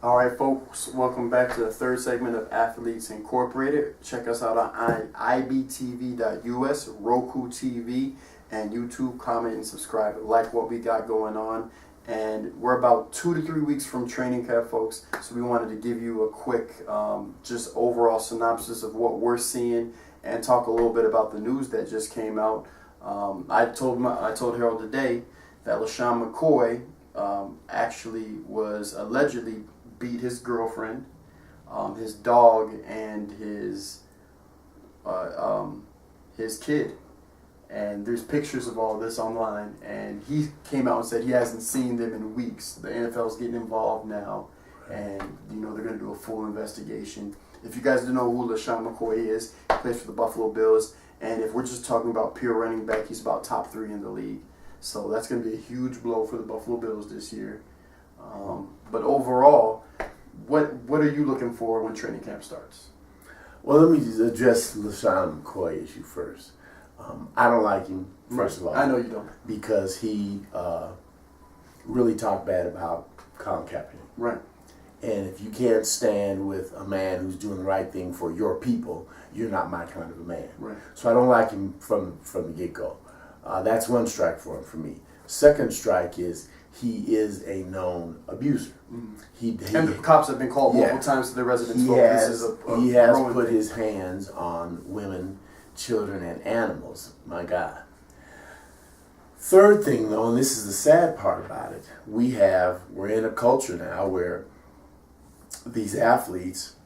All right, folks, welcome back to the third segment of Athletes Incorporated. Check us out on ibtv.us, Roku TV, and YouTube. Comment and subscribe. Like what we got going on. And we're about 2 to 3 weeks from training camp, folks. So we wanted to give you a quick, just overall synopsis of what we're seeing and talk a little bit about the news that just came out. I told Harold today that LeSean McCoy actually was allegedly beat his girlfriend, his dog, and his kid. And there's pictures of all this online. And he came out and said he hasn't seen them in weeks. The NFL's getting involved now, and they're going to do a full investigation. If you guys don't know who LeSean McCoy is, he plays for the Buffalo Bills. And if we're just talking about pure running back, he's about top 3 in the league. So that's going to be a huge blow for the Buffalo Bills this year. But overall, what are you looking for when training camp starts? Well, let me just address the LeSean McCoy issue first. I don't like him, first of all. I know you don't. Because he really talked bad about Colin Kaepernick. Right. And if you can't stand with a man who's doing the right thing for your people, you're not my kind of a man. Right. So I don't like him from the get-go. That's one strike for him for me. Second strike is he is a known abuser. Mm-hmm. And the cops have been called multiple times to their residence. He has put his hands on women, children, and animals. My God. Third thing, though, and this is the sad part about it, we're in a culture now where these athletes,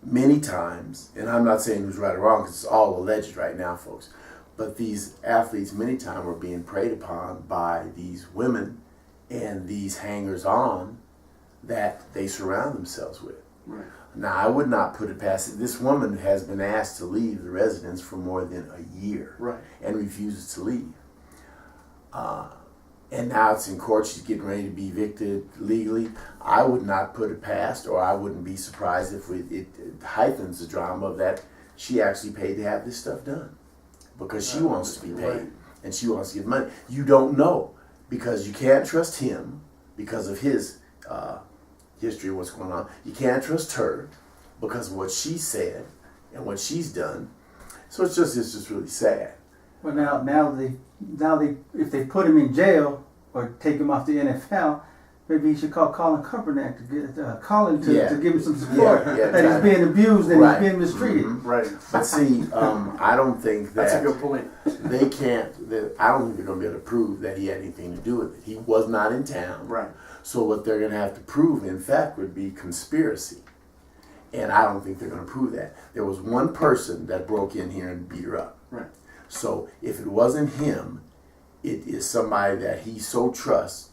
many times, and I'm not saying who's right or wrong because it's all alleged right now, folks, but these athletes many times are being preyed upon by these women and these hangers-on that they surround themselves with. Right. Now, I would not put it past it. This woman has been asked to leave the residence for more than a year, right, and refuses to leave. And now it's in court. She's getting ready to be evicted legally. I would not put it past, or I wouldn't be surprised if it heightens the drama of that she actually paid to have this stuff done because she wants to be paid, right, and she wants to get money. You don't know because you can't trust him because of his history of what's going on. You can't trust her because of what she said and what she's done. So it's just really sad. Well, now they if they put him in jail or take him off the NFL, maybe he should call Colin Kaepernick to get Colin to give him some support. That he's being abused and he's being mistreated. Mm-hmm. Right. But see, I don't think that that's a good point. They can't. I don't think they're going to be able to prove that he had anything to do with it. He was not in town. Right. So what they're going to have to prove, in fact, would be conspiracy. And I don't think they're going to prove that. There was one person that broke in here and beat her up. Right. So if it wasn't him, it is somebody that he so trusts,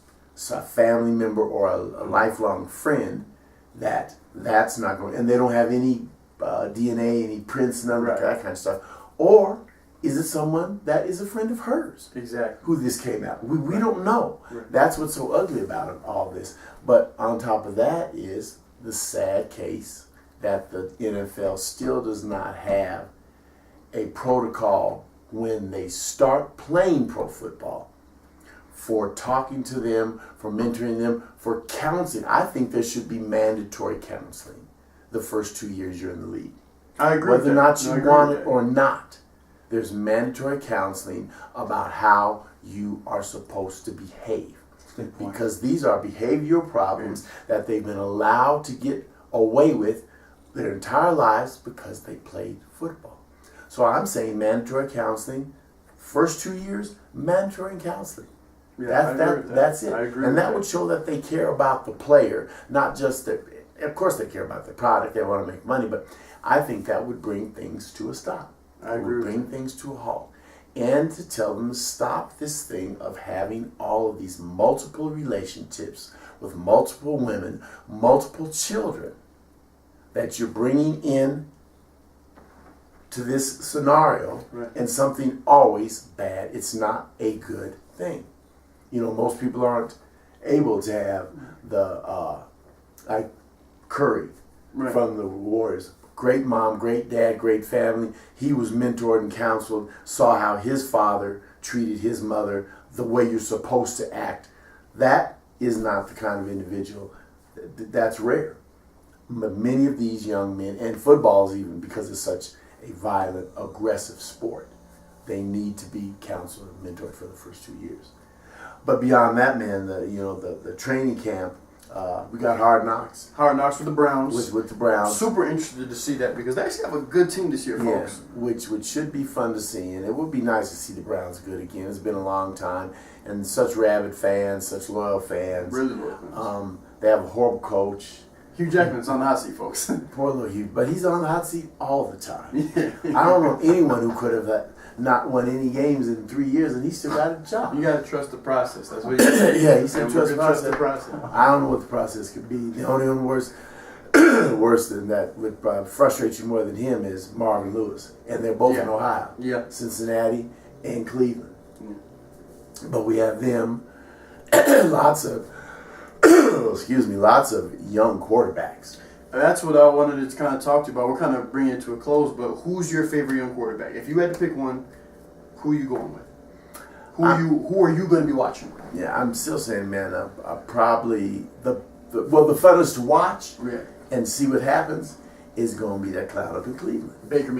a family member or a lifelong friend, that's not going. And they don't have any DNA, any prints, none of that kind of stuff. Or is it someone that is a friend of hers? Exactly. Who this came out? We don't know. Right. That's what's so ugly about all this. But on top of that is the sad case that the NFL still does not have a protocol when they start playing pro football for talking to them, for mentoring them, for counseling. I think there should be mandatory counseling the first 2 years you're in the league. I agree. Whether or not you want it or not, there's mandatory counseling about how you are supposed to behave. Because these are behavioral problems that they've been allowed to get away with their entire lives because they played football. So I'm saying mandatory counseling, first 2 years, mandatory counseling. Yeah, that's it. I agree and with that would show that they care about the player, not just that. Of course they care about the product, they want to make money, but I think that would bring things to a stop. I agree. It would bring things to a halt. And to tell them to stop this thing of having all of these multiple relationships with multiple women, multiple children that you're bringing in to this scenario, and something always bad. It's not a good thing. Most people aren't able to have the like Curry from the Warriors. Great mom, great dad, great family. He was mentored and counseled, saw how his father treated his mother, the way you're supposed to act. That is not the kind of individual that's rare. But many of these young men, and football is even because it's such a violent, aggressive sport, they need to be counseled and mentored for the first 2 years. But beyond that, man, the training camp, we got Hard Knocks. Hard Knocks with the Browns. With the Browns. Super interested to see that because they actually have a good team this year, folks. Which should be fun to see, and it would be nice to see the Browns good again. It's been a long time, and such rabid fans, such loyal fans. Really loyal fans. They have a horrible coach. Hugh Jackman's on the hot seat, folks. Poor little Hugh, but he's on the hot seat all the time. I don't know anyone who could have not won any games in 3 years, and he still got a job. You gotta trust the process. That's what he said. Yeah, he said trust the process. I don't know what the process could be. The only one worse than that would probably frustrate you more than him is Marvin Lewis, and they're both in Ohio. Yeah. Cincinnati and Cleveland. Yeah. But we have them. lots of young quarterbacks. That's what I wanted to kind of talk to you about. We're kind of bringing it to a close, but who's your favorite young quarterback? If you had to pick one, who are you going with? Who are you going to be watching? Yeah, I'm still saying, man, probably the funnest to watch and see what happens is going to be that cloud up in Cleveland. Baker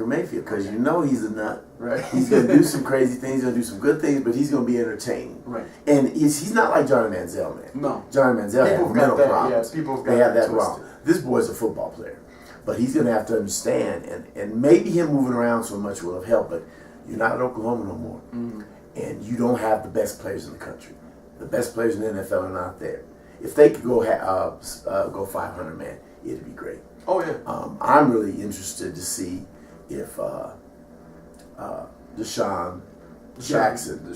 Mayfield, because you know he's a nut. Right. He's going to do some crazy things, he's going to do some good things, but he's going to be entertaining. Right. And he's not like Johnny Manziel, man. No. Johnny Manziel has mental problems. Yeah, people have got they have that that wrong. This boy's a football player. But he's going to have to understand, and maybe him moving around so much will have helped, but you're not at Oklahoma no more. Mm-hmm. And you don't have the best players in the country. The best players in the NFL are not there. If they could go 500, man, it'd be great. Oh, yeah. I'm really interested to see if Deshaun Jackson.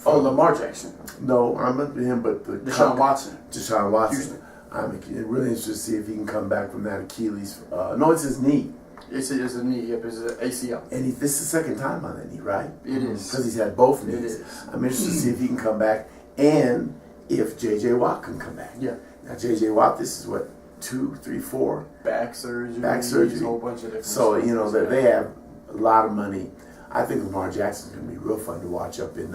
Oh, Lamar Jackson. No, I'm not him, but Deshaun Watson. Deshaun Watson. Houston. I'm really interested to see if he can come back from that Achilles. No, it's his knee. It's a knee. Yep, it's an ACL. And this is the second time on that knee, right? It is. Because he's had both knees. It is. I'm interested to see if he can come back and if J.J. Watt can come back. Yeah. Now, J.J. Watt, this is what, 2, 3, 4? Back surgery. A whole bunch of different So, stuff. they have a lot of money. I think Lamar Jackson's going to be real fun to watch up in,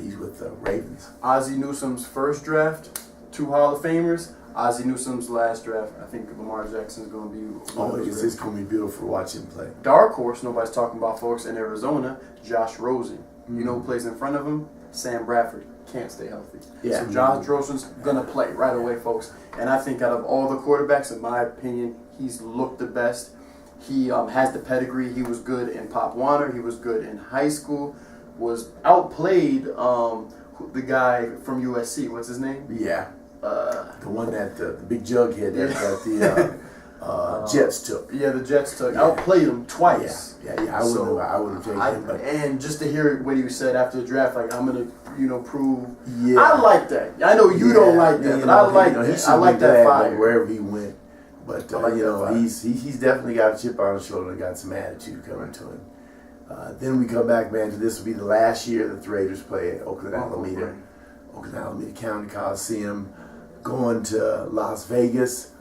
he's with the Ravens. Ozzie Newsome's first draft, 2 Hall of Famers. Ozzie Newsome's last draft, I think Lamar Jackson's going to be It's going to be beautiful to watch him play. Dark horse, nobody's talking about, folks, in Arizona, Josh Rosen. You know who plays in front of him? Sam Bradford. Can't stay healthy. Yeah. So Josh Rosen's going to play right away, folks. And I think out of all the quarterbacks, in my opinion, he's looked the best. He has the pedigree. He was good in Pop Warner. He was good in high school. Was outplayed the guy from USC. What's his name? Yeah. The one that the big jug hit that the Jets took. Yeah, the Jets took. Outplayed him twice. Yeah. I wouldn't have taken him. But and just to hear what he said after the draft, like, I'm gonna, prove. Yeah. I like that. I know you don't like that, but I like that. I like that fire. Wherever he went. But he's definitely got a chip on his shoulder and got some attitude coming to him. Then we come back, man, to this will be the last year that the Raiders play at Oakland Alameda County Coliseum, going to Las Vegas.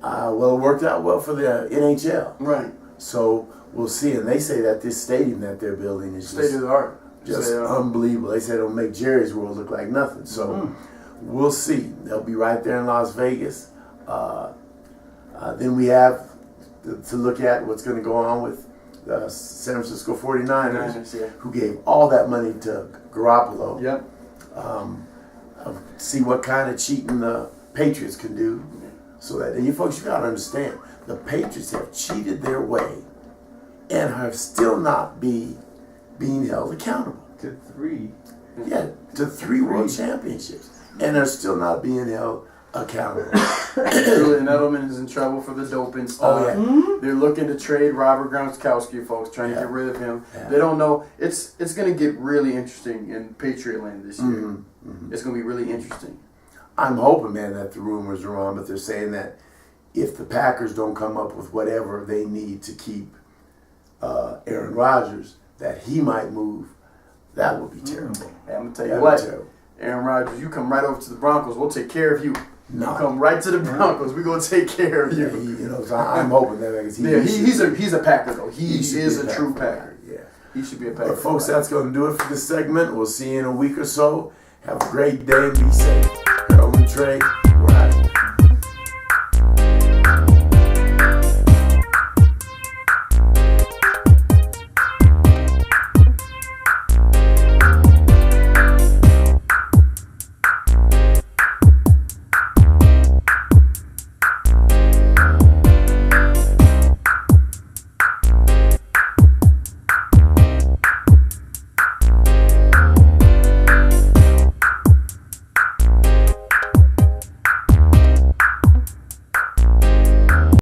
Well, it worked out well for the NHL. Right. So we'll see. And they say that this stadium that they're building is state of the art. Just unbelievable. They say it'll make Jerry's World look like nothing. So we'll see. They'll be right there in Las Vegas. Then we have to look at what's going to go on with the San Francisco 49ers, who gave all that money to Garoppolo. Yep. See what kind of cheating the Patriots can do. So that, and you folks, you got to understand, the Patriots have cheated their way and have still not being held accountable. To 3. Yeah, to 3 world championships. And they're still not being held accountable. Julian Edelman is in trouble for the doping stuff. Oh, yeah. They're looking to trade Robert Gronkowski, folks, trying to get rid of him. Yeah. They don't know. It's going to get really interesting in Patriot land this year. It's going to be really interesting. I'm hoping, man, that the rumors are wrong, but they're saying that if the Packers don't come up with whatever they need to keep Aaron Rodgers, that he might move. That would be terrible. Hey, I'm going to tell you what, Aaron Rodgers, you come right over to the Broncos, we'll take care of you. No. You come right to the Broncos, we're going to take care of you. Yeah, so I'm hoping that he's a Packer, though. He is a true Packer. Yeah. He should be a Packer. But folks, that's going to do it for this segment. We'll see you in a week or so. Have a great day and be safe. Dre. We're out of here.